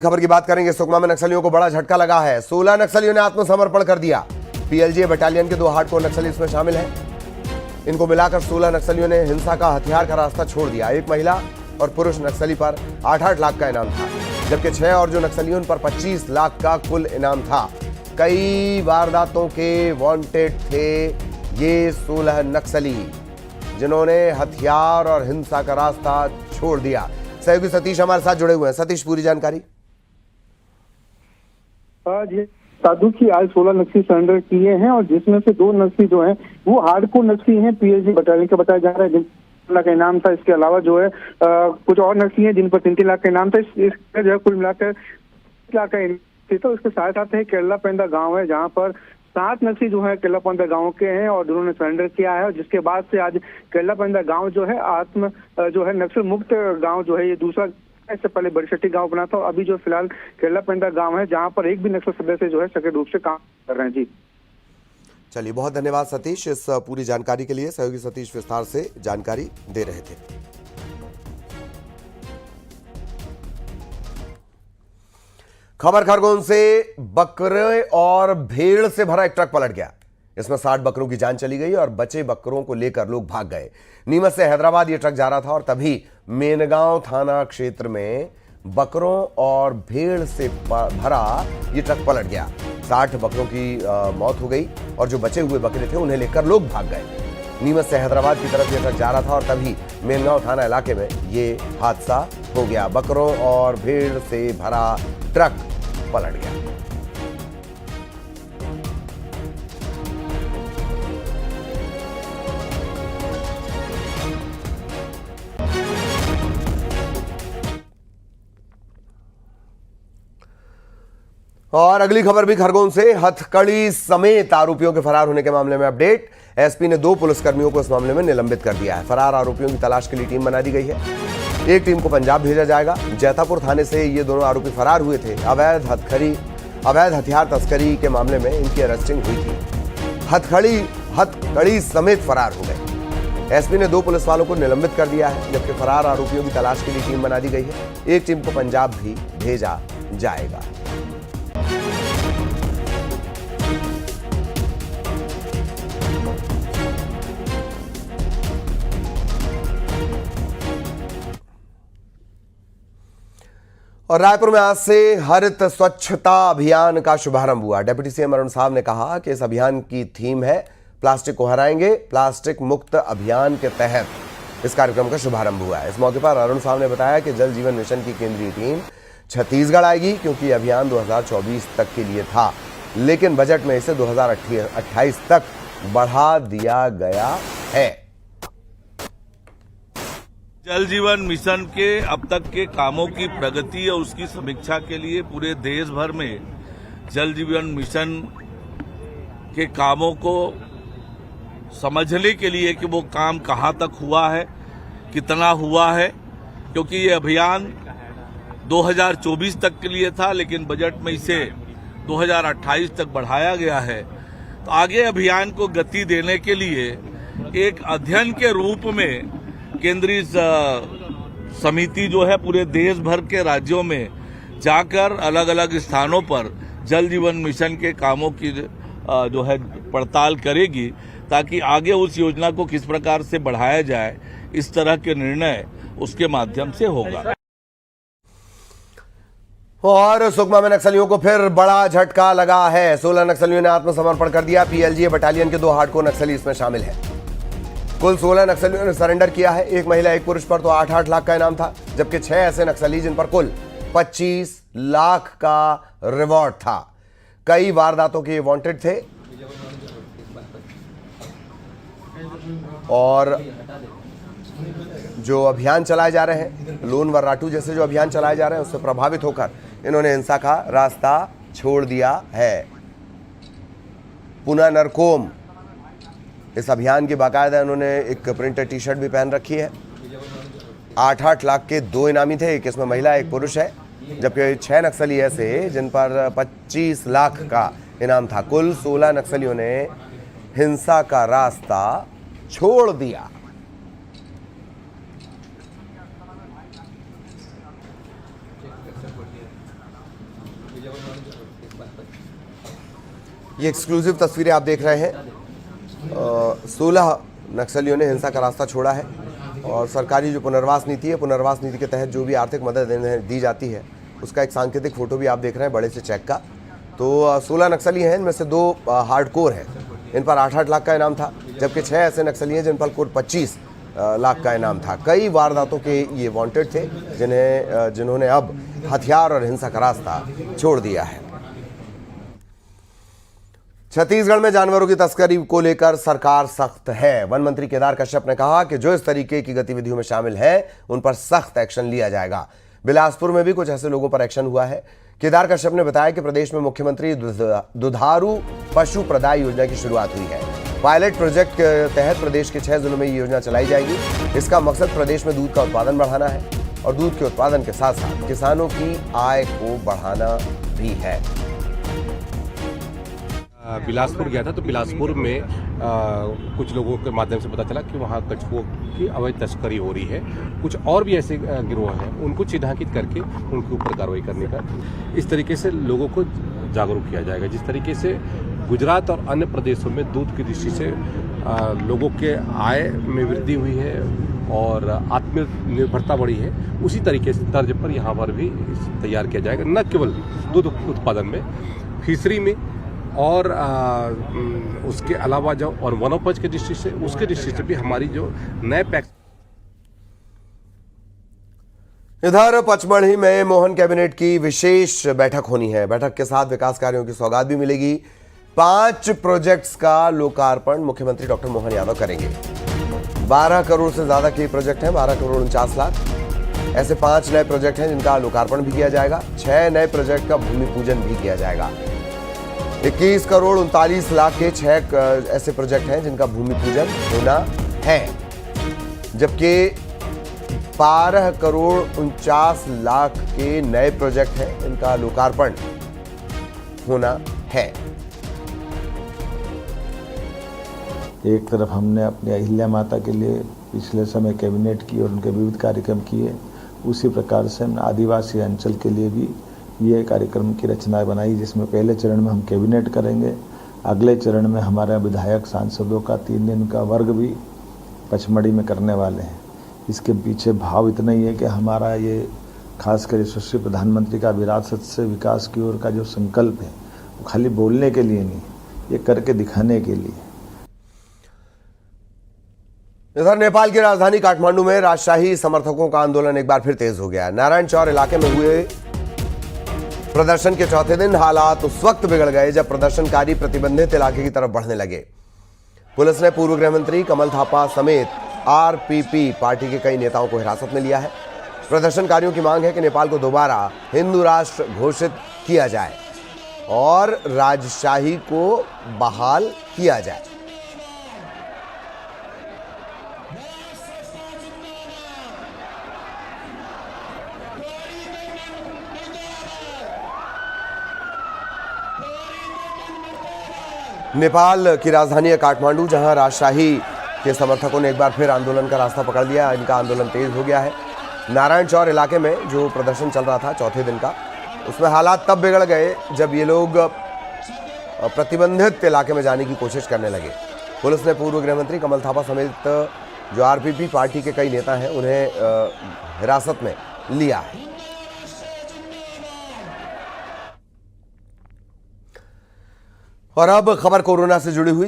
खबर की बात करेंगे। सुकमा में नक्सलियों को बड़ा झटका लगा है। 16 नक्सलियों ने आत्मसमर्पण कर दिया। पीएलजीए बटालियन के 2 हार्डकोर नक्सली इसमें शामिल हैं। इनको मिलाकर 16 नक्सलियों ने हिंसा का हथियार का रास्ता छोड़ दिया। एक महिला और पुरुष नक्सली पर 8-8 लाख का इनाम था, जबकि 6 और जो नक्सलियों पर 25 लाख का कुल इनाम था। कई वारदातों के वांटेड थे ये 16 नक्सली, जिन्होंने हथियार और हिंसा का रास्ता छोड़ दिया। सहयोगी सतीश हमारे साथ जुड़े हुए हैं। सतीश, पूरी जानकारी। जी साधु की आज 16 नक्सली सरेंडर किए हैं और जिसमें से 2 नक्सली जो हैं वो हार्डकोर नक्सली हैं। पीएलजी बटालियन का बताया जा रहा है, जिन लाख का इनाम था। इसके अलावा जो है कुछ और नक्सली हैं जिन पर 3-3 लाख का इनाम था। इसका जो है कुल मिलाकर 1 लाख का इनाम था। इसके साथ साथ है केरला पेंदा गाँव है, जहाँ पर 7 नक्सली जो है केरला पेंदा गाँव के हैं और जिन्होंने सरेंडर किया है। और जिसके बाद से आज केरला पेंदा गाँव जो है नक्सल मुक्त गाँव जो है, ये दूसरा, इससे पहले बड़ीशट्टी गांव बना था। अभी जो फिलहाल केरला पेंदा गांव है, जहां पर एक भी नक्सल सदस्य जो है सक्रिय रूप से काम कर रहे हैं। जी चलिए, बहुत धन्यवाद सतीश इस पूरी जानकारी के लिए। सहयोगी सतीश विस्तार से जानकारी दे रहे थे। खबर खरगोन से। बकरे और भेड़ से भरा एक ट्रक पलट गया। इसमें 60 बकरों की जान चली गई और बचे बकरों को लेकर लोग भाग गए। नीमच से हैदराबाद ये ट्रक जा रहा था और तभी मेनगांव थाना क्षेत्र में बकरों और भेड़ से भरा ये ट्रक पलट गया। 60 बकरों की मौत हो गई और जो बचे हुए बकरे थे उन्हें लेकर लोग भाग गए। नीमच से हैदराबाद की तरफ ये ट्रक जा रहा था और तभी मेनगांव थाना इलाके में ये हादसा हो गया। बकरों और भेड़ से भरा ट्रक पलट गया। और अगली खबर भी खरगोन से। हथकड़ी समेत आरोपियों के फरार होने के मामले में अपडेट। एसपी ने 2 पुलिसकर्मियों को इस मामले में निलंबित कर दिया है। फरार आरोपियों की तलाश के लिए टीम बना दी गई है। एक टीम को पंजाब भेजा जाएगा। जैतापुर थाने से ये दोनों आरोपी फरार हुए थे। अवैध हथियार तस्करी के मामले में इनकी अरेस्टिंग हुई थी। हथकड़ी समेत फरार हो गए। एसपी ने 2 पुलिस वालों को निलंबित कर दिया है, जबकि फरार आरोपियों की तलाश के लिए टीम बना दी गई है। एक टीम को पंजाब भी भेजा जाएगा। और रायपुर में आज से हरित स्वच्छता अभियान का शुभारंभ हुआ। डिप्टी सीएम अरुण साहब ने कहा कि इस अभियान की थीम है प्लास्टिक को हराएंगे। प्लास्टिक मुक्त अभियान के तहत इस कार्यक्रम का शुभारंभ हुआ है। इस मौके पर अरुण साहब ने बताया कि जल जीवन मिशन की केंद्रीय टीम छत्तीसगढ़ आएगी, क्योंकि अभियान 2024 तक के लिए था, लेकिन बजट में इसे 2028 तक बढ़ा दिया गया है। जल जीवन मिशन के अब तक के कामों की प्रगति और उसकी समीक्षा के लिए पूरे देश भर में जल जीवन मिशन के कामों को समझने के लिए कि वो काम कहाँ तक हुआ है, कितना हुआ है, क्योंकि ये अभियान 2024 तक के लिए था, लेकिन बजट में इसे 2028 तक बढ़ाया गया है। तो आगे अभियान को गति देने के लिए एक अध्ययन के रूप में केंद्रीय समिति जो है पूरे देश भर के राज्यों में जाकर अलग अलग स्थानों पर जल जीवन मिशन के कामों की जो है पड़ताल करेगी, ताकि आगे उस योजना को किस प्रकार से बढ़ाया जाए, इस तरह के निर्णय उसके माध्यम से होगा। और सुकमा में नक्सलियों को फिर बड़ा झटका लगा है। 16 नक्सलियों ने आत्मसमर्पण कर दिया। पीएलजीए बटालियन के 2 हार्डकोर नक्सली इसमें शामिल हैं। कुल 16 नक्सलियों ने सरेंडर किया है। एक महिला एक पुरुष पर तो 8-8 लाख का इनाम था, जबकि 6 ऐसे नक्सली जिन पर कुल 25 लाख का रिवॉर्ड था। कई वारदातों के वांटेड थे और जो अभियान चलाए जा रहे हैं, लोन वर्राटू जैसे जो अभियान चलाए जा रहे हैं, उससे प्रभावित होकर इन्होंने हिंसा का रास्ता छोड़ दिया है। पुनः नरकोम इस अभियान की बाकायदा इन्होंने एक प्रिंटेड टी-शर्ट भी पहन रखी है। 8-8 लाख के 2 इनामी थे, एक इसमें महिला एक पुरुष है, जबकि 6 नक्सली ऐसे जिन पर 25 लाख का इनाम था। कुल 16 नक्सलियों ने हिंसा का रास्ता छोड़ दिया। ये एक्सक्लूसिव तस्वीरें आप देख रहे हैं। 16 नक्सलियों ने हिंसा का रास्ता छोड़ा है और सरकारी जो पुनर्वास नीति है, पुनर्वास नीति के तहत जो भी आर्थिक मदद दी जाती है उसका एक सांकेतिक फोटो भी आप देख रहे हैं बड़े से चेक का। तो 16 नक्सली हैं, इनमें से 2 हार्डकोर हैं, इन पर 8-8 लाख का इनाम था, जबकि 6 ऐसे नक्सली हैं जिन पर कुल 25 लाख का इनाम था। कई वारदातों के ये वांटेड थे जिन्होंने अब हथियार और हिंसा का रास्ता छोड़ दिया है। छत्तीसगढ़ में जानवरों की तस्करी को लेकर सरकार सख्त है। वन मंत्री केदार कश्यप ने कहा कि जो इस तरीके की गतिविधियों में शामिल है उन पर सख्त एक्शन लिया जाएगा। बिलासपुर में भी कुछ ऐसे लोगों पर एक्शन हुआ है। केदार कश्यप ने बताया कि प्रदेश में मुख्यमंत्री दुधारू पशु प्रदाय योजना की शुरुआत हुई है। पायलट प्रोजेक्ट के तहत प्रदेश के 6 जिलों में ये योजना चलाई जाएगी। इसका मकसद प्रदेश में दूध का उत्पादन बढ़ाना है और दूध के उत्पादन के साथ साथ किसानों की आय को बढ़ाना भी है। बिलासपुर गया था तो बिलासपुर में कुछ लोगों के माध्यम से पता चला कि वहाँ कछुओं की अवैध तस्करी हो रही है। कुछ और भी ऐसे गिरोह हैं, उनको चिन्हांकित करके उनके ऊपर कार्रवाई करने का इस तरीके से लोगों को जागरूक किया जाएगा। जिस तरीके से गुजरात और अन्य प्रदेशों में दूध की दृष्टि से लोगों के आय में वृद्धि हुई है और आत्मनिर्भरता बढ़ी है, उसी तरीके से तर्ज पर यहाँ पर भी तैयार किया जाएगा। न केवल दूध उत्पादन में, फिशरी में और उसके अलावा जो और वनोपज के दृष्टि से, उसके दृष्टि से भी हमारी जो नए पैक्स। इधर पचमढ़ी में मोहन कैबिनेट की विशेष बैठक होनी है। बैठक के साथ विकास कार्यों की सौगात भी मिलेगी। 5 प्रोजेक्ट्स का लोकार्पण मुख्यमंत्री डॉक्टर मोहन यादव करेंगे। 12 करोड़ से ज्यादा के प्रोजेक्ट हैं, 12 करोड़ 49 लाख। ऐसे 5 नए प्रोजेक्ट हैं जिनका लोकार्पण भी किया जाएगा। 6 नए प्रोजेक्ट का भूमि पूजन भी किया जाएगा। 21 करोड़ 39 लाख के 6 ऐसे प्रोजेक्ट हैं जिनका भूमि पूजन होना है, जबकि 12 करोड़ 49 लाख के नए प्रोजेक्ट हैं इनका लोकार्पण होना है। एक तरफ हमने अपनी अहिल्या माता के लिए पिछले समय कैबिनेट की और उनके विविध कार्यक्रम किए, उसी प्रकार से हमने आदिवासी अंचल के लिए भी ये कार्यक्रम की रचना बनाई, जिसमें पहले चरण में हम कैबिनेट करेंगे, अगले चरण में हमारे विधायक सांसदों का 3 दिन का वर्ग भी पचमढ़ी में करने वाले हैं। इसके पीछे भाव इतना ही है कि हमारा ये खासकर यशस्वी प्रधानमंत्री का विरासत से विकास की ओर का जो संकल्प है वो खाली बोलने के लिए नहीं, ये करके दिखाने के लिए। इधर नेपाल की राजधानी काठमांडू में राजशाही समर्थकों का आंदोलन एक बार फिर तेज हो गया। नारायण चौर इलाके में हुए प्रदर्शन के चौथे दिन हालात उस वक्त बिगड़ गए जब प्रदर्शनकारी प्रतिबंधित इलाके की तरफ बढ़ने लगे। पुलिस ने पूर्व गृह मंत्री कमल थापा समेत आरपीपी पार्टी के कई नेताओं को हिरासत में लिया है। प्रदर्शनकारियों की मांग है कि नेपाल को दोबारा हिंदू राष्ट्र घोषित किया जाए और राजशाही को बहाल किया जाए। नेपाल की राजधानी है काठमांडू, जहां राजशाही के समर्थकों ने एक बार फिर आंदोलन का रास्ता पकड़ लिया। इनका आंदोलन तेज हो गया है। नारायण चौर इलाके में जो प्रदर्शन चल रहा था चौथे दिन का, उसमें हालात तब बिगड़ गए जब ये लोग प्रतिबंधित इलाके में जाने की कोशिश करने लगे। पुलिस ने पूर्व गृह मंत्री कमल थापा समेत जो आरपीपी पार्टी के कई नेता हैं उन्हें हिरासत में लिया है। और अब खबर कोरोना से जुड़ी हुई।